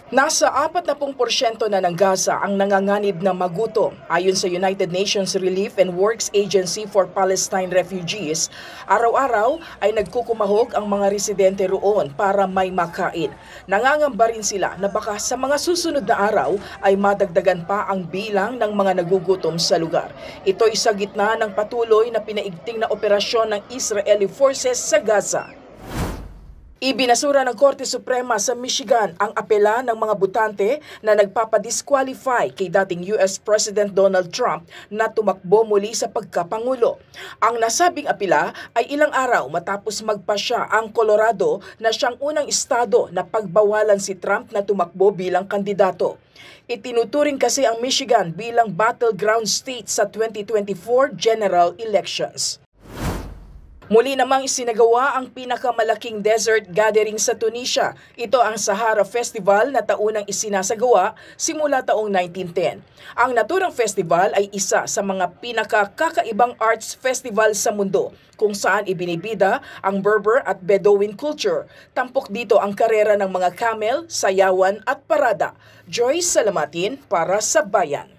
Nasa 40% na ng Gaza ang nanganganib na magutom. Ayon sa United Nations Relief and Works Agency for Palestine Refugees, araw-araw ay nagkukumahog ang mga residente roon para may makain. Nangangamba rin sila na baka sa mga susunod na araw ay madagdagan pa ang bilang ng mga nagugutom sa lugar. Ito'y sa gitna ng patuloy na pinaigting na operasyon ng Israeli forces sa Gaza. Ibinasura ng Korte Suprema sa Michigan ang apela ng mga botante na nagpapadisqualify kay dating US President Donald Trump na tumakbo muli sa pagkapangulo. Ang nasabing apela ay ilang araw matapos magpasya ang Colorado na siyang unang estado na pagbawalan si Trump na tumakbo bilang kandidato. Itinuturing kasi ang Michigan bilang battleground state sa 2024 general elections. Muli namang isinagawa ang pinakamalaking desert gathering sa Tunisia. Ito ang Sahara Festival na taunang isinasagawa simula taong 1910. Ang naturang festival ay isa sa mga pinakakakaibang arts festival sa mundo kung saan ibinibida ang Berber at Bedouin culture. Tampok dito ang karera ng mga camel, sayawan at parada. Joyce Salamatin para sa Bayan.